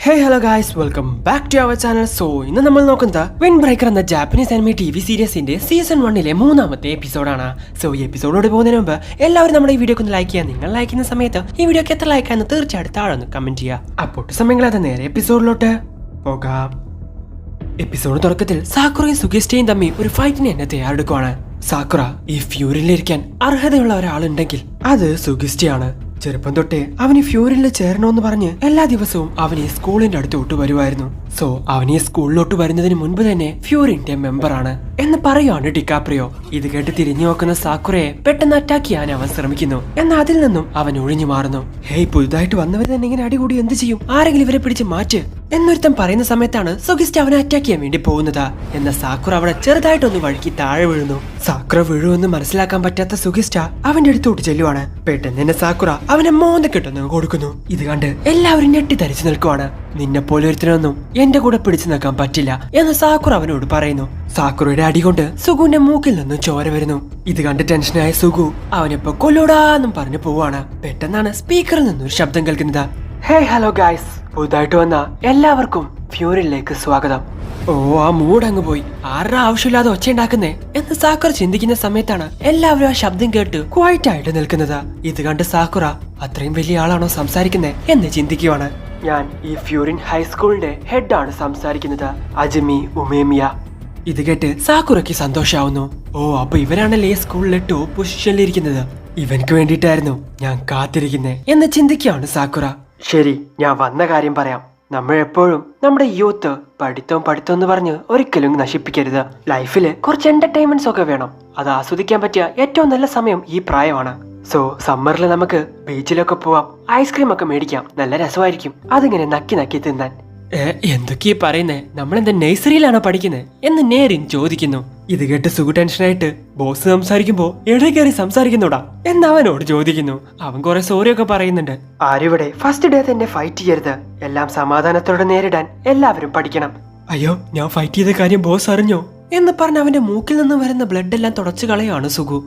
Hey hello guys, welcome back to our channel. So ഇന്ന് നമ്മൾ നോക്കുന്നത് വിൻഡ് ബ്രേക്കർ എന്ന ജാപ്പനീസ് ആനിമേ TV സീരീസിന്റെ സീസൺ 1 മൂന്നാമത്തെ എപ്പിസോഡാണ്. സോ ഈ എപ്പിസോഡോട് പോകുന്നതിന് മുമ്പ് എല്ലാവരും നമ്മുടെ ഈ വീഡിയോക്ക് ഒന്ന് ലൈക്ക് ചെയ്യുക. നിങ്ങൾ ലൈക്ക് ചെയ്യുന്ന സമയത്ത് ഈ വീഡിയോക്ക് എത്ര ലൈക്ക് ആണെന്ന് തീർച്ചയായിട്ടും താഴെ ഒന്ന് കമന്റ് ചെയ്യുക. അപ്പോൾ സമയങ്ങളാതെ നേരെ എപ്പിസോഡിലോട്ട് പോകാം. എപ്പിസോഡ് തുടക്കത്തിൽ സാക്കുറയും സുഗിസ്റ്റയും തമ്മിൽ ഒരു ഫൈറ്റിന് എന്നെ തയ്യാറെടുക്കുവാണ്. സാക്കുറ ഈ ഫ്യൂരിലിരിക്കാൻ അർഹതയുള്ള ഒരാളുണ്ടെങ്കിൽ അത് സുഗിസ്റ്റയാണ്. ചെറുപ്പം തൊട്ടേ അവന് ഫ്യൂരിനിൽ ചേരണമെന്ന് പറഞ്ഞ് എല്ലാ ദിവസവും അവനെ സ്കൂളിന്റെ അടുത്തോട്ട് വരുമായിരുന്നു. സോ അവനെ സ്കൂളിലോട്ട് വരുന്നതിന് മുൻപ് തന്നെ ഫ്യൂരിന്റെ മെമ്പറാണ് എന്ന് പറയുവാണ് ഡിക്കാപ്രിയോ. ഇത് കേട്ട് തിരിഞ്ഞു നോക്കുന്ന സാക്കുറയെ പെട്ടെന്ന് അറ്റാക്ക് ചെയ്യാൻ അവൻ ശ്രമിക്കുന്നു. എന്നാൽ അതിൽ നിന്നും അവൻ ഒഴിഞ്ഞു മാറുന്നു. ഹേയ്, പുതുതായിട്ട് വന്നവർ തന്നെ ഇങ്ങനെ അടികൂടി എന്ത് ചെയ്യും? ആരെങ്കിലും ഇവരെ പിടിച്ച് മാറ്റ് എന്നൊരുത്തൻ പറയുന്ന സമയത്താണ് സുഗിസ്റ്റ് അവനെ അറ്റാക്ക് ചെയ്യാൻ വേണ്ടി പോകുന്നത്. എന്നാൽ സാക്കുറ അവിടെ ചെറുതായിട്ടൊന്ന് വഴുക്കി താഴെ വീഴുന്നു. സാക്കുറ വീഴുമെന്ന് മനസ്സിലാക്കാൻ പറ്റാത്ത സുഗിസ്റ്റ അവന്റെ അടുത്തോട്ട് ചെല്ലുവാണ്. പെട്ടെന്ന് തന്നെ സാക്കുറ അവനെ മോന്തക്കെട്ടൊന്ന് കൊടുക്കുന്നു. ഇത് കണ്ട് എല്ലാവരും ഞെട്ടിത്തരിച്ചു നിൽക്കുവാണ്. നിന്നെ പോലെ ഒരുത്തനൊന്നും എന്റെ കൂടെ പിടിച്ചു നിൽക്കാൻ പറ്റില്ല എന്ന് സാക്കുറ അവനോട് പറയുന്നു. സാക്കുറയുടെ അടി കൊണ്ട് സുഗുവിന്റെ മൂക്കിൽ നിന്നും ചോര വരുന്നു. ഇത് കണ്ട് ടെൻഷനായ സുഗു അവനിപ്പോ കൊല്ലൂടാന്നും പറഞ്ഞു പോവാണ്. പെട്ടെന്നാണ് സ്പീക്കറിൽ നിന്നൊരു ശബ്ദം കേൾക്കുന്നത്. ഹേ ഹലോ ഗൈസ്, പുതുതായിട്ട് വന്ന എല്ലാവർക്കും ഫ്യൂരിലേക്ക് സ്വാഗതം. ഓ, ആ മൂഡ് അങ്ങ് പോയി. ആരുടെ ആവശ്യമില്ലാതെ ഒച്ച ഉണ്ടാക്കുന്നേ എന്ന് സാക്കുറ ചിന്തിക്കുന്ന സമയത്താണ് എല്ലാവരും ആ ശബ്ദം കേട്ട് ക്വൈറ്റ് ആയിട്ട് നിൽക്കുന്നത്. ഇത് കണ്ട് സാക്കുറ അത്രയും വലിയ ആളാണോ സംസാരിക്കുന്നേ എന്ന് ചിന്തിക്കുവാണ്. ഞാൻ ഈ ഫ്യൂരിൻ ഹൈസ്കൂളിന്റെ ഹെഡാണ് സംസാരിക്കുന്നത്, അജമി ഉമേമിയ. ഇത് കേട്ട് സാക്കുറയ്ക്ക് സന്തോഷാവുന്നു. ഓ, അപ്പൊ ഇവരാണല്ലേ സ്കൂളിലെ ടോപ്പ് പൊസിഷനിലിരിക്കുന്നത്. ഇവനക്ക് വേണ്ടിയിട്ടായിരുന്നു ഞാൻ കാത്തിരിക്കുന്നേ എന്ന് ചിന്തിക്കുകയാണ് സാക്കുറ. ശരി, ഞാൻ വന്ന കാര്യം പറയാം. നമ്മൾ എപ്പോഴും നമ്മുടെ യൂത്ത് പഠിത്തം എന്ന് പറഞ്ഞ് ഒരിക്കലും നശിപ്പിക്കരുത്. ലൈഫില് കുറച്ച് എന്റർടൈൻമെന്റ്സ് ഒക്കെ വേണം. അത് ആസ്വദിക്കാൻ പറ്റിയ ഏറ്റവും നല്ല സമയം ഈ പ്രായമാണ്. സോ സമ്മറിൽ നമുക്ക് ബീച്ചിലൊക്കെ പോവാം, ഐസ്ക്രീം ഒക്കെ മേടിക്കാം, നല്ല രസമായിരിക്കും അതിങ്ങനെ നക്കി നക്കി തിന്നാൻ. എന്തൊക്കെയാ പറയുന്നേ? നമ്മളെന്താ നഴ്സറിയിലാണോ പഠിക്കുന്നത് എന്ന് നേരിൻ ചോദിക്കുന്നു. ഇത് കേട്ട് സുഖ ടെൻഷനായിട്ട് ബോസ് സംസാരിക്കുമ്പോ എവിടെ കയറി സംസാരിക്കുന്നോടാ എന്ന് അവനോട് ചോദിക്കുന്നു. അവൻ കുറെ സോറി ഒക്കെ പറയുന്നുണ്ട്. ആരിവിടെ ഫസ്റ്റ് ഡേ തന്നെ ഫൈറ്റ് ചെയ്യരുത്, എല്ലാം സമാധാനത്തോടെ നേരിടാൻ എല്ലാവരും പഠിക്കണം. അയ്യോ, ഞാൻ ഫൈറ്റ് ചെയ്ത കാര്യം ബോസ് അറിഞ്ഞോ എന്ന് പറഞ്ഞ് അവന്റെ മൂക്കിൽ നിന്ന് വരുന്ന ബ്ലഡ് എല്ലാം തുടച്ചു കളയാണ് സുഗു.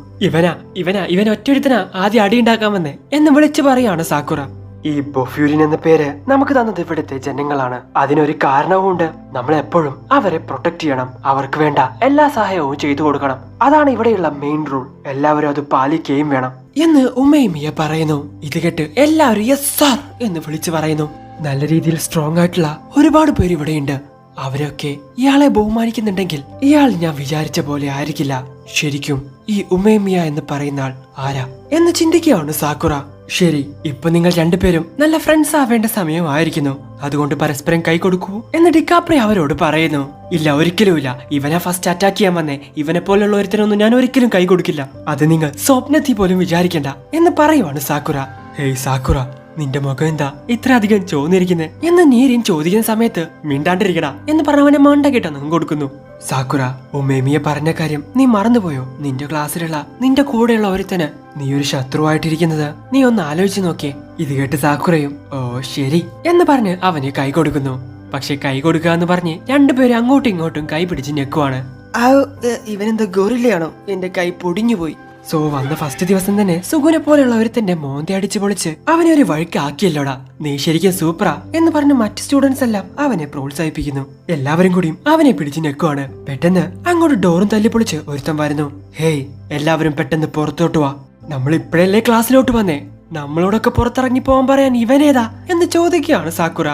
ഇവൻ ഒറ്റൊരുത്തനാ ആദ്യം അടി ഉണ്ടാക്കാൻ വന്നേ എന്ന് വിളിച്ചു പറയാണ് സാക്കുറ. ഈ ബൊഫ്യൂരിൻ എന്ന പേര് നമുക്ക് തന്നത് ഇവിടുത്തെ ജനങ്ങളാണ്. അതിനൊരു കാരണവുമുണ്ട്. നമ്മൾ എപ്പോഴും അവരെ പ്രൊട്ടക്ട് ചെയ്യണം, അവർക്ക് വേണ്ട എല്ലാ സഹായവും ചെയ്തു കൊടുക്കണം. അതാണ് ഇവിടെയുള്ള മെയിൻ റൂൾ. എല്ലാവരും അത് പാലിക്കുകയും വേണം എന്ന് ഉമ്മയുമിയ പറയുന്നു. ഇത് കേട്ട് എല്ലാവരും യെസ് സാർ എന്ന് വിളിച്ചു പറയുന്നു. നല്ല രീതിയിൽ സ്ട്രോങ് ആയിട്ടുള്ള ഒരുപാട് പേര് ഇവിടെയുണ്ട്. അവരൊക്കെ ഇയാളെ ബഹുമാനിക്കുന്നുണ്ടെങ്കിൽ ഇയാൾ ഞാൻ വിചാരിച്ച പോലെ ആയിരിക്കില്ല. ശരിക്കും ഈ ഉമേമിയ എന്ന് പറയുന്ന ആൾ ആരാ എന്ന് ചിന്തിക്കുകയാണ് സാക്കുറ. ശരി, ഇപ്പൊ നിങ്ങൾ രണ്ടുപേരും നല്ല ഫ്രണ്ട്സ് ആവേണ്ട സമയമായിരിക്കുന്നു. അതുകൊണ്ട് പരസ്പരം കൈ കൊടുക്കൂ എന്ന് ഡിക്കാപ്രി അവരോട് പറയുന്നു. ഇല്ല, ഒരിക്കലുമില്ല. ഇവനെ ഫസ്റ്റ് അറ്റാക്ക് ചെയ്യാൻ വന്നേ. ഇവനെ പോലുള്ള ഒരുത്തനൊന്നും ഞാൻ ഒരിക്കലും കൈ കൊടുക്കില്ല. അത് നിങ്ങൾ സ്വപ്നത്തിൽ പോലും വിചാരിക്കണ്ട എന്ന് പറയുവാണ് സാക്കുറ. ഹേയ് സാക്കുറ, നിന്റെ മുഖം എന്താ ഇത്ര അധികം ചോന്നിരിക്കുന്നേ എന്ന് നീരിൻ ചോദിക്കുന്ന സമയത്ത് മിണ്ടാണ്ടിരിക്കടാ എന്ന് പറഞ്ഞവനെ മണ്ട കേട്ടൊന്നും കൊടുക്കുന്നു. സാക്കുറ, ഉമേമിയെ പറഞ്ഞ കാര്യം നീ മറന്നുപോയോ? നിന്റെ ക്ലാസ്സിലുള്ള നിന്റെ കൂടെയുള്ള ഒരുത്തന് നീ ഒരു ശത്രുവായിട്ടിരിക്കുന്നത് നീ ഒന്ന് ആലോചിച്ച് നോക്കിയേ. ഇത് കേട്ട് സാക്കുറയും ഓ ശരി എന്ന് പറഞ്ഞ് അവന് കൈ കൊടുക്കുന്നു. പക്ഷെ കൈ കൊടുക്കുക എന്ന് പറഞ്ഞ് രണ്ടുപേരും അങ്ങോട്ടും ഇങ്ങോട്ടും കൈ പിടിച്ച് ഞെക്കുവാണ്. ഇവനെന്താ ഗോറില്ലയാണോ? എന്റെ കൈ പൊടിഞ്ഞുപോയി. സോ വന്ന ഫസ്റ്റ് ദിവസം തന്നെ സുഗുനെ പോലെയുള്ള ഒരുത്തന്റെ മോന്തെ അടിച്ചു പൊളിച്ച് അവനെ ഒരു വഴിക്ക് ആക്കിയല്ലോടാ, നീ ശരിക്കും സൂപ്പറാ എന്ന് പറഞ്ഞ് മറ്റ് സ്റ്റുഡൻസ് എല്ലാം അവനെ പ്രോത്സാഹിപ്പിക്കുന്നു. എല്ലാവരും കൂടിയും അവനെ പിടിച്ചു ഞെക്കുവാണ്. പെട്ടെന്ന് അങ്ങോട്ട് ഡോറും തല്ലിപ്പൊളിച്ച് ഒരുത്തൻ വരുന്നു. ഹേയ്, എല്ലാവരും പെട്ടെന്ന് പുറത്തോട്ട് വാ. നമ്മൾ ഇപ്പോഴല്ലേ ക്ലാസ്സിലോട്ട് വന്നേ, നമ്മളോടൊക്കെ പുറത്തിറങ്ങി പോകാൻ പറയാൻ ഇവനേതാ എന്ന് ചോദിക്കുകയാണ് സാക്കുറ.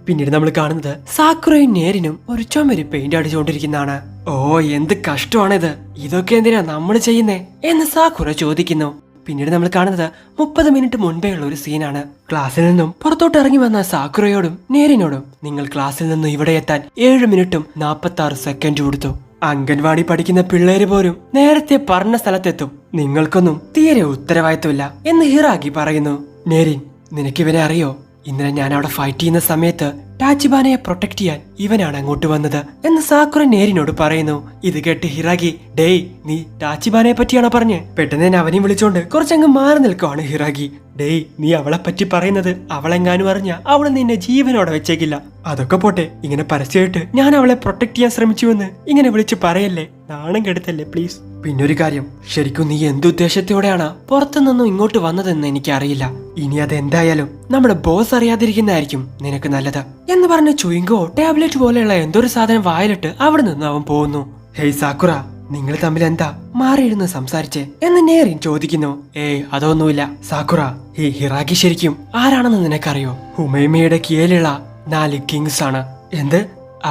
പിന്നീട് നമ്മൾ കാണുന്നത് സാക്കുറയും നേരിനും ഒരു ചുമര് പെയിന്റ് അടിച്ചുകൊണ്ടിരിക്കുന്നതാണ്. ഓ, എന്ത് കഷ്ടമാണിത്, ഇതൊക്കെ എന്തിനാ നമ്മൾ ചെയ്യുന്നേ എന്ന് സാക്കുറ ചോദിക്കുന്നു. പിന്നീട് നമ്മൾ കാണുന്നത് 30 മിനിറ്റ് മുൻപേ ഉള്ള ഒരു സീനാണ്. ക്ലാസ്സിൽ നിന്നും പുറത്തോട്ട് ഇറങ്ങി വന്ന സാക്കുറയോടും നേരിനോടും നിങ്ങൾ ക്ലാസ്സിൽ നിന്നും ഇവിടെ എത്താൻ 7 മിനിറ്റും 46 സെക്കൻഡ് കൊടുത്തു. അംഗൻവാടി പഠിക്കുന്ന പിള്ളേര് പോലും നേരത്തെ പറഞ്ഞ സ്ഥലത്തെത്തും. നിങ്ങൾക്കൊന്നും തീരെ ഉത്തരവാദിത്വമില്ല എന്ന് ഹിറാഗി പറയുന്നു. നേരിൻ, നിനക്കിവനെ അറിയോ? ഇന്നലെ ഞാൻ അവിടെ ഫൈറ്റ് ചെയ്യുന്ന സമയത്ത് ടാച്ചിബാനയെ പ്രൊട്ടക്ട് ചെയ്യാൻ ഇവനാണ് അങ്ങോട്ട് വന്നത് എന്ന് സാക്കുറ നേരിനോട് പറയുന്നു. ഇത് കേട്ട് ഹിറാഗി, ഡേയ് നീ ടാച്ചിബാനയെ പറ്റിയാണോ പറഞ്ഞ്? പെട്ടെന്ന് തന്നെ അവനെയും വിളിച്ചോണ്ട് കുറച്ചങ്ങ് മാറി നിൽക്കുവാണ് ഹിറാഗി. ഡേയ്, നീ അവളെ പറ്റി പറയുന്നത് അവളെങ്ങാനും അറിഞ്ഞ അവള് നിന്നെ ജീവനോടെ വെച്ചേക്കില്ല. അതൊക്കെ പോട്ടെ, ഇങ്ങനെ പരസ്യമായിട്ട് ഞാൻ അവളെ പ്രൊട്ടക്ട് ചെയ്യാൻ ശ്രമിച്ചുവെന്ന് ഇങ്ങനെ വിളിച്ച് പറയല്ലേ, നാണം കെടുത്തല്ലേ പ്ലീസ്. പിന്നൊരു കാര്യം, ശരിക്കും നീ എന്തുദ്ദേശത്തോടെയാണ് പുറത്തുനിന്നും ഇങ്ങോട്ട് വന്നതെന്ന് എനിക്കറിയില്ല. ഇനി അതെന്തായാലും നമ്മുടെ ബോസ് അറിയാതിരിക്കുന്നതായിരിക്കും നിനക്ക് നല്ലത് എന്ന് പറഞ്ഞ് ചുയിങ്കോ ടാബ്ലറ്റ് പോലെയുള്ള എന്തൊരു സാധനം വായിലിട്ട് അവിടെ നിന്ന് അവൻ പോകുന്നു. ഹേയ് സാക്കുറ, നിങ്ങൾ തമ്മിൽ എന്താ മാറിയിരുന്ന് സംസാരിച്ചേ എന്ന് നേരിൻ ചോദിക്കുന്നു. ഏയ് അതൊന്നുമില്ല സാക്കുറ, ഈ ഹിറാഗി ശരിക്കും ആരാണെന്ന് നിനക്കറിയോ? ഹുമൈമയുടെ കീഴിലുള്ള 4 കിങ്സ് ആണ്. എന്ത്?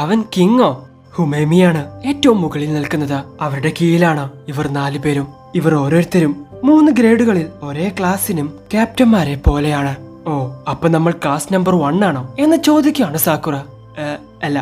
അവൻ കിങ്ങോ? ഹുമൈമിയാണ് ഏറ്റവും മുകളിൽ നിൽക്കുന്നത്. അവരുടെ കീഴിലാണ് ഇവർ 4 പേരും. ഇവർ ഓരോരുത്തരും 3 ഗ്രേഡുകളിൽ ഒരേ ക്ലാസ്സിനും ക്യാപ്റ്റന്മാരെ പോലെയാണ്. ഓ, അപ്പൊ നമ്മൾ ക്ലാസ് നമ്പർ 1 ആണോ എന്ന് ചോദിക്കുകയാണ് സാക്കുറ. അല്ല,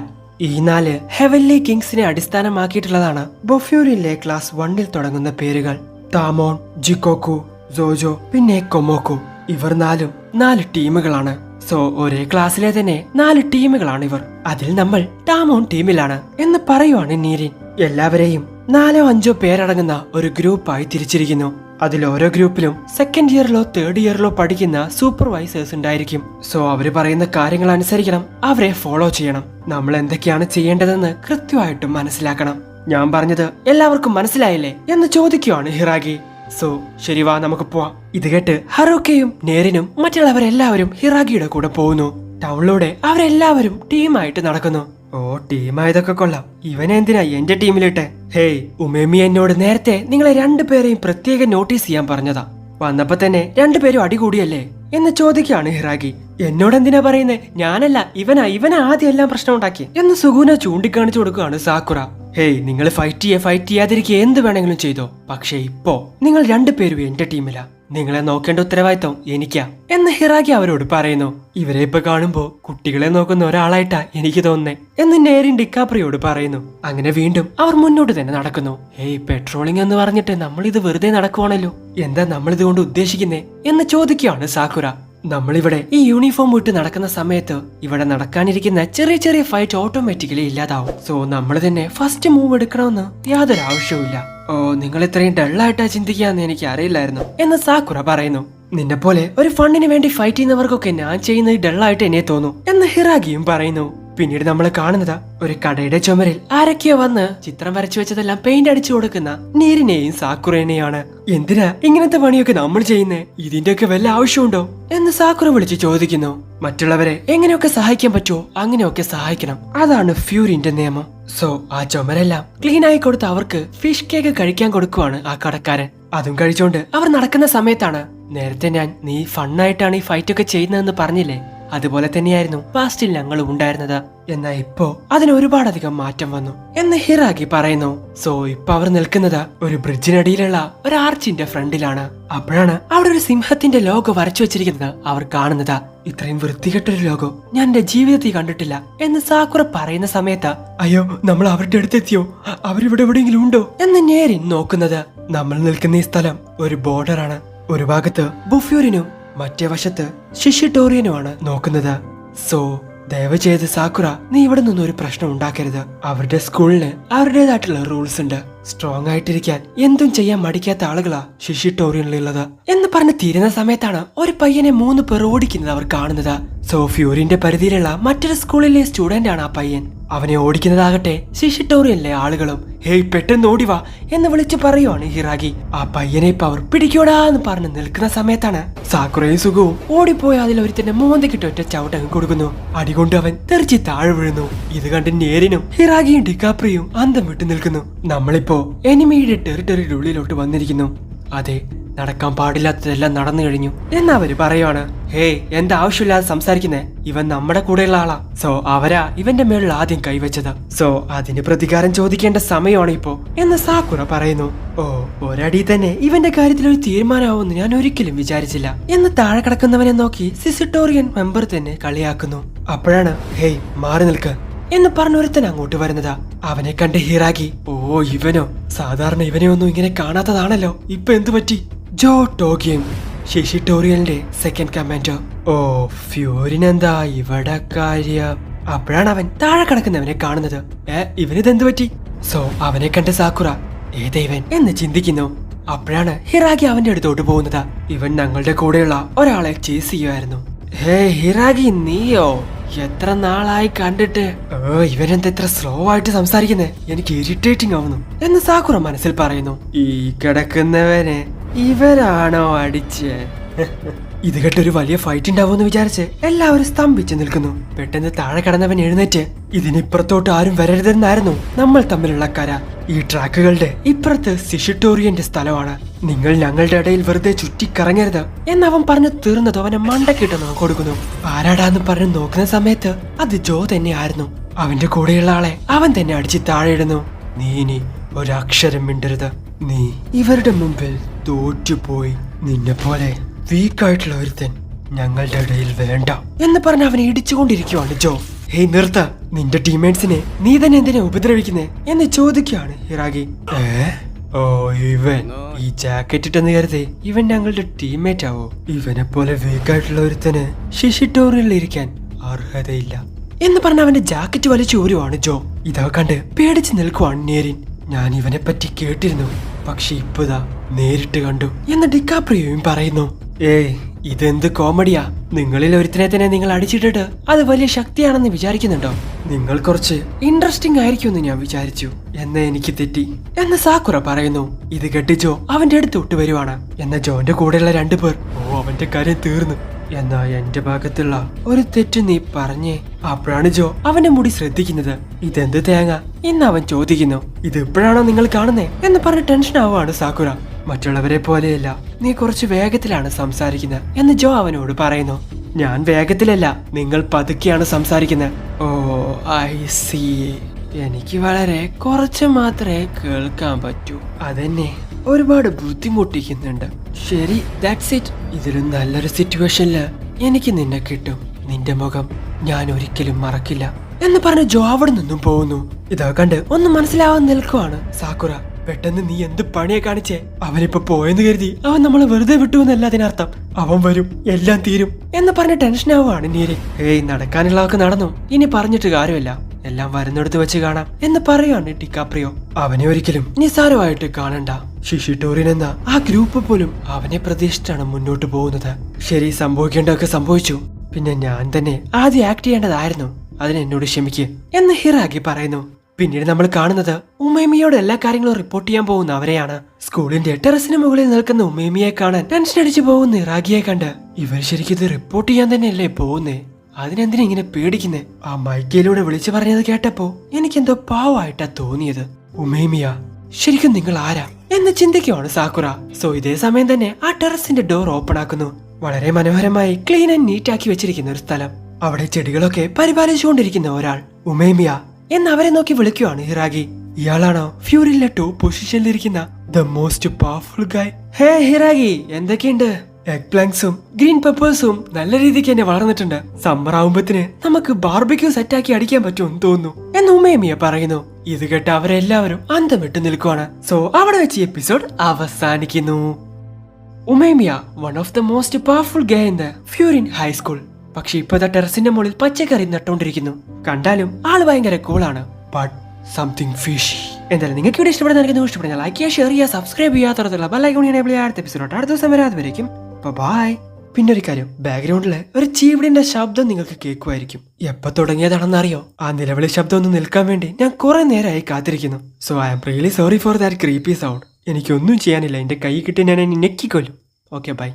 ഈ 4 ഹെവൻലി കിങ്സിനെ അടിസ്ഥാനമാക്കിയിട്ടുള്ളതാണ് ബൊഫ്യൂരിലെ ക്ലാസ് 1-ൽ തുടങ്ങുന്ന പേരുകൾ. താമോൺ, ജിക്കോക്കു, സോജോ, പിന്നെ കൊമോക്കു. ഇവർ 4 ടീമുകളാണ്. സോ ഒരേ ക്ലാസ്സിലെ തന്നെ 4 ടീമുകളാണ് ഇവർ. അതിൽ നമ്മൾ ടാമോൺ ടീമിലാണ് എന്ന് പറയുവാണ് നീരിൻ. എല്ലാവരെയും 4-5 പേരടങ്ങുന്ന ഒരു ഗ്രൂപ്പായി തിരിച്ചിരിക്കുന്നു. അതിൽ ഓരോ ഗ്രൂപ്പിലും സെക്കൻഡ് ഇയറിലോ തേർഡ് ഇയറിലോ പഠിക്കുന്ന സൂപ്പർവൈസേഴ്സ് ഉണ്ടായിരിക്കും. സോ അവര് പറയുന്ന കാര്യങ്ങൾ അനുസരിക്കണം, അവരെ ഫോളോ ചെയ്യണം. നമ്മൾ എന്തൊക്കെയാണ് ചെയ്യേണ്ടതെന്ന് കൃത്യമായിട്ടും മനസ്സിലാക്കണം. ഞാൻ പറഞ്ഞത് എല്ലാവർക്കും മനസ്സിലായില്ലേ എന്ന് ചോദിക്കുവാണ് ഹിറാഗി. സോ ശരി, വാ നമുക്ക് പോവാം. ഇത് കേട്ട് ഹറോക്കയും നേരിനും മറ്റുള്ളവരെല്ലാവരും ഹിറാഗിയുടെ കൂടെ പോകുന്നു. ടൗണിലൂടെ അവരെല്ലാവരും ടീമായിട്ട് നടക്കുന്നു. ഓ, ടീമായതൊക്കെ കൊള്ളാം. ഇവനെന്തിനാ എന്റെ ടീമിലിട്ടെ? ഹേയ്, ഉമേമി എന്നോട് നേരത്തെ നിങ്ങളെ 2 പേരെയും പ്രത്യേകം നോട്ടീസ് ചെയ്യാൻ പറഞ്ഞതാ. വന്നപ്പോ തന്നെ 2 പേരും അടികൂടിയല്ലേ എന്ന് ചോദിക്കുകയാണ് ഹിറാഗി. എന്നോടെന്തിനാ പറയുന്നേ? ഞാനല്ല, ഇവനാ ആദ്യം എല്ലാം പ്രശ്നം ഉണ്ടാക്കി എന്ന് സുഗുന ചൂണ്ടിക്കാണിച്ചു കൊടുക്കുകയാണ് സാക്കുറ. ഹേയ്, നിങ്ങൾ ഫൈറ്റ് ചെയ്യാതിരിക്കുക എന്ത് വേണമെങ്കിലും ചെയ്തോ. പക്ഷെ ഇപ്പോ നിങ്ങൾ 2 പേരും എന്റെ ടീമിലാ. നിങ്ങളെ നോക്കേണ്ട ഉത്തരവാദിത്തം എനിക്കാ എന്ന് ഹിറാഗി അവരോട് പറയുന്നു. ഇവരെ ഇപ്പൊ കാണുമ്പോ കുട്ടികളെ നോക്കുന്ന ഒരാളായിട്ടാ എനിക്ക് തോന്നുന്നേ എന്ന് നേരിൻ ഡിക്കാപ്രിയോട് പറയുന്നു. അങ്ങനെ വീണ്ടും അവർ മുന്നോട്ട് തന്നെ നടക്കുന്നു. ഹേയ്, പെട്രോളിംഗ് എന്ന് പറഞ്ഞിട്ട് നമ്മൾ ഇത് വെറുതെ നടക്കുവാണല്ലോ. എന്താ നമ്മൾ ഇതുകൊണ്ട് ഉദ്ദേശിക്കുന്നേ എന്ന് ചോദിക്കുകയാണ് സാക്കുറ. നമ്മളിവിടെ ഈ യൂണിഫോം വിട്ട് നടക്കുന്ന സമയത്ത് ഇവിടെ നടക്കാനിരിക്കുന്ന ചെറിയ ചെറിയ ഫൈറ്റ് ഓട്ടോമാറ്റിക്കലി ഇല്ലാതാവും. സോ നമ്മൾ തന്നെ ഫസ്റ്റ് മൂവ് എടുക്കണമെന്ന് യാതൊരു ആവശ്യവുമില്ല. ഓ, നിങ്ങൾ ഇത്രയും ഡള്ളായിട്ടാ ചിന്തിക്കാന്ന് എനിക്ക് അറിയില്ലായിരുന്നു എന്ന് സാക്കുറ പറയുന്നു. നിന്നെ പോലെ ഒരു ഫണ്ടിന് വേണ്ടി ഫൈറ്റ് ചെയ്യുന്നവർക്കൊക്കെ ഞാൻ ചെയ്യുന്നത് ഡള്ളായിട്ട് എന്നെ തോന്നും എന്ന് ഹിറാഗിയും പറയുന്നു. പിന്നീട് നമ്മൾ കാണുന്നത് ഒരു കടയുടെ ചുമരിൽ ആരൊക്കെയോ വന്ന് ചിത്രം വരച്ചു വെച്ചതെല്ലാം പെയിന്റ് അടിച്ചു കൊടുക്കുന്ന നീരിനെയും സാക്കുറേനെയാണ്. എന്തിനാ ഇങ്ങനത്തെ പണിയൊക്കെ നമ്മൾ ചെയ്യുന്നേ? ഇതിന്റെയൊക്കെ വല്ല ആവശ്യമുണ്ടോ എന്ന് സാക്കുറ വിളിച്ച് ചോദിക്കുന്നു. മറ്റുള്ളവരെ എങ്ങനെയൊക്കെ സഹായിക്കാൻ പറ്റുമോ അങ്ങനെയൊക്കെ സഹായിക്കണം, അതാണ് ഫ്യൂരിന്റെ നിയമം. സോ ആ ചുമരെല്ലാം ക്ലീൻ ആയി കൊടുത്ത് അവർക്ക് ഫിഷ് കേക്ക് കഴിക്കാൻ കൊടുക്കുവാണ് ആ കടക്കാരൻ. അതും കഴിച്ചോണ്ട് അവർ നടക്കുന്ന സമയത്താണ് നേരത്തെ നീ ഫണ്ണായിട്ടാണ് ഈ ഫൈറ്റ് ഒക്കെ ചെയ്യുന്നതെന്ന് പറഞ്ഞില്ലേ, അതുപോലെ തന്നെയായിരുന്നു പാസ്റ്റിൽ ഞങ്ങളും ഉണ്ടായിരുന്നത്. എന്നാൽ ഇപ്പോ അതിന് ഒരുപാടധികം മാറ്റം വന്നു എന്ന് ഹിറാഗി പറയുന്നു. സോ ഇപ്പൊ അവർ നിൽക്കുന്നത് ഒരു ബ്രിഡ്ജിനടിയിലുള്ള ഒരു ആർച്ചിന്റെ ഫ്രണ്ടിലാണ്. അപ്പോഴാണ് അവിടെ ഒരു സിംഹത്തിന്റെ ലോഗോ വരച്ചു വെച്ചിരിക്കുന്നത് അവർ കാണുന്നത്. ഇത്രയും വൃത്തികെട്ടൊരു ലോഗോ ഞാൻ എന്റെ ജീവിതത്തിൽ കണ്ടിട്ടില്ല എന്ന് സാക്കുറ പറയുന്ന സമയത്ത്, അയ്യോ നമ്മൾ അവരുടെ അടുത്തെത്തിയോ, അവരിവിടെ എവിടെയെങ്കിലും ഉണ്ടോ എന്ന് നേരിൻ നോക്കുന്നത്. നമ്മൾ നിൽക്കുന്ന ഈ സ്ഥലം ഒരു ബോർഡറാണ്. ഒരു ഭാഗത്ത് ബുഫ്യൂരിനും മറ്റേ വശത്ത് ഷിഷിട്ടോറിയനുമാണ് നോക്കുന്നത്. സോ ദയവ് ചെയ്ത് സാക്കുറ, നീ ഇവിടെ നിന്നും ഒരു പ്രശ്നം ഉണ്ടാക്കരുത്. അവരുടെ സ്കൂളിന് അവരുടേതായിട്ടുള്ള റൂൾസ് ഉണ്ട്. സ്ട്രോങ് ആയിട്ടിരിക്കാൻ എന്തും ചെയ്യാൻ മടിക്കാത്ത ആളുകളാ ഷിഷിട്ടോറിയനിലുള്ളത് എന്ന് പറഞ്ഞ് തീരുന്ന സമയത്താണ് ഒരു പയ്യനെ 3 പേർ ഓടിക്കുന്നത് അവർ കാണുന്നത്. സോ ഫ്യൂരിന്റെ പരിധിയിലുള്ള മറ്റൊരു സ്കൂളിലെ സ്റ്റുഡന്റ് ആണ് ആ പയ്യൻ. അവനെ ഓടിക്കുന്നതാകട്ടെ ഷിഷിട്ടോറിയനിലെ ആളുകളും. ഹേയ്, പെട്ടെന്ന് ഓടിവാ എന്ന് വിളിച്ചു പറയുവാണ് ഹിറാഗി. ആ പയ്യനെ ഇപ്പൊ അവർ പിടിക്കോടാന്ന് പറഞ്ഞ് നിൽക്കുന്ന സമയത്താണ് സാക്കുറയും സുഖവും ഓടിപ്പോയി അതിൽ ഒരുത്തന്നെ മോന്തക്കിട്ട് ഒറ്റ ചവിട്ടങ്ങ് കൊടുക്കുന്നു. അടികൊണ്ട് അവൻ തെറിച്ച് താഴെ വീഴുന്നു. ഇത് കണ്ട് നേരിനും ഹിറാഗിയും ഡിക്കാപ്രിയും അന്തം വിട്ടു നിൽക്കുന്നു. നമ്മളിപ്പോ എനിമിയുടെ ടെറിട്ടറിയുടെ ഉള്ളിലോട്ട് വന്നിരിക്കുന്നു. അതെ, നടക്കാൻ പാടില്ലാത്തതെല്ലാം നടന്നു കഴിഞ്ഞു എന്നവര് പറയുവാണ്. ഹേയ്, എന്താ ആവശ്യമില്ലാതെ സംസാരിക്കുന്നേ? ഇവൻ നമ്മുടെ കൂടെയുള്ള ആളാ. സോ അവരാ ഇവന്റെ മേളിൽ ആദ്യം കൈവച്ചത്. സോ അതിന് പ്രതികാരം ചോദിക്കേണ്ട സമയമാണ് ഇപ്പോ എന്ന് സാക്കുറ പറയുന്നു. ഓ, ഒരടി തന്നെ ഇവന്റെ കാര്യത്തിൽ ഒരു തീരുമാനമാവുമെന്ന് ഞാൻ ഒരിക്കലും വിചാരിച്ചില്ല എന്ന് താഴെ കിടക്കുന്നവനെ നോക്കി സിസിട്ടോറിയൻ മെമ്പർ തന്നെ കളിയാക്കുന്നു. അപ്പോഴാണ് ഹേയ് മാറി നിൽക്ക് എന്ന് പറഞ്ഞൊരുത്തൻ അങ്ങോട്ട് വരുന്നതാ. അവനെ കണ്ട് ഹിറാഗി, ഓ ഇവനോ, സാധാരണ ഇവനെ ഒന്നും ഇങ്ങനെ കാണാത്തതാണല്ലോ, ഇപ്പൊ എന്തു പറ്റി? ജോ ടോഗിയും ഷിഷിട്ടോറിയലിന്റെ സെക്കൻഡ് കമാൻഡർ. ഓ, ഫ്യൂരിനെന്താ ഇവിടെ കാര്യം? അപ്പോഴാണ് അവൻ താഴെ കിടക്കുന്നവനെ കാണുന്നത്. ഇവനിതെന്തു പറ്റി? സോ അവനെ കണ്ട സാക്കുറ ഏതാ ഇവൻ എന്ന് ചിന്തിക്കുന്നു. അപ്പോഴാണ് ഹിറാഗി അവന്റെ അടുത്തോട്ട് പോകുന്നത്. ഇവൻ ഞങ്ങളുടെ കൂടെയുള്ള ഒരാളെ ചേസ് ചെയ്യുമായിരുന്നു. ഹേ ഹിറാഗി, നീയോ? എത്ര നാളായി കണ്ടിട്ട്. ഇവനെന്താ ഇത്ര സ്ലോ ആയിട്ട് സംസാരിക്കുന്നേ, എനിക്ക് ഇറിറ്റേറ്റിംഗ് ആവുന്നു എന്ന് സാക്കുറ മനസ്സിൽ പറയുന്നു. ഈ കിടക്കുന്നവനെ ഇവരാണോ അടിച്ച്? ഇത് കേട്ടൊരു വലിയ ഫൈറ്റ് ഉണ്ടാവുമെന്ന് വിചാരിച്ച് എല്ലാവരും സ്തംഭിച്ചു നിൽക്കുന്നു. പെട്ടെന്ന് താഴെ കിടന്നവൻ എഴുന്നേറ്റ്, ഇതിനിപ്പുറത്തോട്ട് ആരും വരരുതെന്നായിരുന്നു നമ്മൾ തമ്മിലുള്ള കരാർ. ഈ ട്രാക്കുകളുടെ ഇപ്പുറത്ത് സിഷിട്ടോറിയന്റെ സ്ഥലമാണ്. നിങ്ങൾ ഞങ്ങളുടെ ഇടയിൽ വെറുതെ ചുറ്റിക്കറങ്ങരുത് എന്നവൻ പറഞ്ഞു തീർന്നതോ അവനെ മണ്ടക്കിട്ട് കൊടുക്കുന്നു. ആരാടാന്ന് പറഞ്ഞു നോക്കുന്ന സമയത്ത് അത് ജോ തന്നെ ആയിരുന്നു. അവന്റെ കൂടെയുള്ള ആളെ അവൻ തന്നെ അടിച്ച് താഴെയിടുന്നു. നീ ഇനി ഒരക്ഷരം മിണ്ടരുത്. നീ ഇവരുടെ മുമ്പിൽ തോറ്റുപോയി. നിന്നെ പോലെ വീക്കായിട്ടുള്ള ഒരുത്തൻ ഞങ്ങളുടെ ഇടയിൽ വേണ്ട എന്ന് പറഞ്ഞ് അവനെ ഇടിച്ചുകൊണ്ടിരിക്കുവാണ് ജോ. ഹേയ് നിർത്ത, നിന്റെ ടീംമേറ്റ്സിനെ നീ തന്നെ എന്തിനാ ഉപദ്രവിക്കുന്നേ എന്ന് ചോദിക്കുകയാണ് ഹിറാഗി. ഓ ഇവൻ ഈ ജാക്കറ്റ് ഇട്ടെന്ന് കരുതി ഇവൻ ഞങ്ങളുടെ ടീംമേറ്റ് ആവോ? ഇവനെ പോലെ വീക്കായിട്ടുള്ള ഒരുത്തന് ഷിഷിട്ടോറിയിൽ ഇരിക്കാൻ അർഹതയില്ല എന്ന് പറഞ്ഞ അവന്റെ ജാക്കറ്റ് വലിച്ചു ഊരുവാണ് ജോ. ഇതാ കണ്ട് പേടിച്ച് നിൽക്കുവാണ് നേരിൻ. ഞാൻ ഇവനെ പറ്റി കേട്ടിരുന്നു, പക്ഷെ ഇപ്പതാ നേരിട്ട് കണ്ടു എന്ന് ഡിക്കാപ്രിയോയും പറയുന്നു. ഇതെന്ത് കോമഡിയാ? നിങ്ങളിൽ ഒരുത്തിനെ തന്നെ നിങ്ങൾ അടിച്ചിട്ടിട്ട് അത് വലിയ ശക്തിയാണെന്ന് വിചാരിക്കുന്നുണ്ടോ? നിങ്ങൾ കുറച്ച് ഇൻട്രസ്റ്റിംഗ് ആയിരിക്കുമെന്ന് ഞാൻ വിചാരിച്ചു, എന്നാ എനിക്ക് തെറ്റി എന്ന് സാക്കുറ പറയുന്നു. ഇത് കേട്ട് ജോ അവന്റെ അടുത്തോട്ട് വരുവാണ്. എന്നാ ജോന്റെ കൂടെയുള്ള 2 പേർ അവന്റെ കാര്യം തീർന്നു. എന്നാ എന്റെ ഭാഗത്തുള്ള ഒരു തെറ്റ് നീ പറഞ്ഞേ. അപ്പോഴാണ് ജോ അവന്റെ മുടി ശ്രദ്ധിക്കുന്നത്. ഇതെന്ത് തേങ്ങ എന്ന് അവൻ ചോദിക്കുന്നു. ഇത് എപ്പോഴാണോ നിങ്ങൾ കാണുന്നേ എന്ന് പറഞ്ഞ് ടെൻഷൻ ആവുകയാണ് സാക്കുറ. മറ്റുള്ളവരെ പോലെയല്ല, നീ കുറച്ച് വേഗത്തിലാണ് സംസാരിക്കുന്നത് എന്ന് ജോ അവനോട് പറയുന്നു. ഞാൻ വേഗത്തിലല്ല, നിങ്ങൾ പതുക്കെയാണ് സംസാരിക്കുന്നത്. ഓ ഐ സീ. എനിക്ക് വളരെ കുറച്ച് മാത്രമേ കേൾക്കാൻ പറ്റൂ. അതെന്നെ ഒരുപാട് ബുദ്ധിമുട്ടിക്കുന്നുണ്ട്. ശരി, ദാറ്റ്സ് ഇറ്റ്. ഇതിലും നല്ലൊരു സിറ്റുവേഷനില് എനിക്ക് നിന്നെ കിട്ടും. നിന്റെ മുഖം ഞാൻ ഒരിക്കലും മറക്കില്ല എന്ന് പറഞ്ഞ് ജോ അവിടെ നിന്നും പോകുന്നു. ഇതാ കണ്ട് ഒന്നും മനസ്സിലാവാൻ നിൽക്കുവാണ് സാക്കുറ. പെട്ടെന്ന് നീ എന്ത് പണിയെ കാണിച്ചേ? അവനിപ്പോ പോയെന്ന് കരുതി അവൻ നമ്മളെ വെറുതെ വിട്ടു എന്നല്ല അതിനർത്ഥം. അവൻ വരും, എല്ലാം തീരും എന്ന് പറഞ്ഞ് ടെൻഷൻ ആവുകയാണ് നീര്. നടക്കാനുള്ളതൊക്കെ നടന്നു, ഇനി പറഞ്ഞിട്ട് കാര്യമില്ല, എല്ലാം വരുന്നിടത്ത് വെച്ച് കാണാം എന്ന് പറയുകയാണ് ഡിക്കാപ്രിയോ. അവനെ ഒരിക്കലും നിസ്സാരമായിട്ട് കാണണ്ട. ഷിഷിട്ടോറിയൻ എന്ന ആ ഗ്രൂപ്പ് പോലും അവനെ പ്രതീക്ഷിച്ചാണ് മുന്നോട്ട് പോകുന്നത്. ശരി, സംഭവിക്കേണ്ടതൊക്കെ സംഭവിച്ചു. പിന്നെ ഞാൻ തന്നെ ആദ്യം ആക്ട് ചെയ്യേണ്ടതായിരുന്നു. അതിനെന്നോട് ക്ഷമിക്ക് എന്ന് ഹിറാഗി പറയുന്നു. പിന്നീട് നമ്മൾ കാണുന്നത് ഉമേമിയോട് എല്ലാ കാര്യങ്ങളും റിപ്പോർട്ട് ചെയ്യാൻ പോകുന്ന അവരെയാണ്. സ്കൂളിന്റെ ടെറസിന് മുകളിൽ നിൽക്കുന്ന ഉമേമിയെ കാണാൻ ടെൻഷൻ അടിച്ചു പോകുന്ന ഇറാഗിയെ കണ്ട് ഇവർ ശരിക്കും ഇത് റിപ്പോർട്ട് ചെയ്യാൻ തന്നെയല്ലേ പോകുന്നേ? അതിനെന്തിനാ ഇങ്ങനെ പേടിക്കുന്നേ? ആ മൈക്കയിലൂടെ വിളിച്ചു പറഞ്ഞത് കേട്ടപ്പോ എനിക്കെന്തോ പാവമായിട്ടാ തോന്നിയത്. ഉമേമിയ, ശരിക്കും നിങ്ങൾ ആരാ എന്ന് ചിന്തിക്കുവാണ് സാക്കുറ. സോ ഇതേ സമയം തന്നെ ആ ടെറസിന്റെ ഡോർ ഓപ്പൺ ആക്കുന്നു. വളരെ മനോഹരമായി ക്ലീൻ ആൻഡ് നീറ്റ് ആക്കി വെച്ചിരിക്കുന്ന ഒരു സ്ഥലം. അവിടെ ചെടികളൊക്കെ പരിപാലിച്ചുകൊണ്ടിരിക്കുന്ന ഒരാൾ ഉമേമിയ എന്ന് അവരെ നോക്കി വിളിക്കുവാണ് ഹിറാഗി. ഇയാളാണോ ഫ്യൂരിയിലെ ടോപ്പ് പൊസിഷനിലിരിക്കുന്ന the most powerful guy? Hey ഹിറാഗി, എന്തൊക്കെയുണ്ട്? എഗ് പ്ലാങ്ക്സും ഗ്രീൻ പെപ്പേഴ്സും നല്ല രീതിക്ക് തന്നെ വളർന്നിട്ടുണ്ട്. സമ്മർ ആവുമ്പത്തിന് നമുക്ക് ബാർബിക്യൂ സെറ്റാക്കി അടിക്കാൻ പറ്റുമെന്ന് തോന്നുന്നു എന്ന് ഉമേമിയ പറയുന്നു. ഇത് കേട്ട് അവരെല്ലാവരും അന്തം വിട്ടു നിൽക്കുവാണ്. സോ അവിടെ വെച്ച് എപ്പിസോഡ് അവസാനിക്കുന്നു. Umemiya one of the most powerful guy in the Furin high school. പക്ഷെ ഇപ്പോഴത്തെ ടെറസിന്റെ മുകളിൽ പച്ചക്കറി നട്ടുകൊണ്ടിരിക്കുന്നു. കണ്ടാലും ആള് ഭയങ്കര കൂളാണ്. But something fishy. എന്തായാലും നിങ്ങൾക്ക് ഇവിടെ ഇഷ്ടപ്പെടുന്ന ലൈക്ക് ചെയ്യുക, ഷെയർ ചെയ്യുക, സബ്സ്ക്രൈബ് ചെയ്യാത്തുള്ള ബെല്ലൈക്കൺ എനേബിൾ ചെയ്യുക. അടുത്ത എപ്പിസോഡ് അടുത്ത ദിവസം വരാതെവരേക്കും. ബൈ. പിന്നെ ഒരു കാര്യം, ബാക്ക്ഗ്രൗണ്ടില് ഒരു ചീവിടിന്റെ ശബ്ദം നിങ്ങൾക്ക് കേൾക്കുമായിരിക്കും. എപ്പോ തുടങ്ങിയതാണെന്ന് അറിയോ? ആ നിലവിളി ശബ്ദം ഒന്ന് നിൽക്കാൻ വേണ്ടി ഞാൻ കുറെ നേരമായി കാത്തിരിക്കുന്നു. So I am really sorry for that creepy sound. എനിക്കൊന്നും ചെയ്യാനില്ല. എന്റെ കൈ കിട്ടി ഞാൻ നെക്കിക്കൊല്ലും. Okay, by.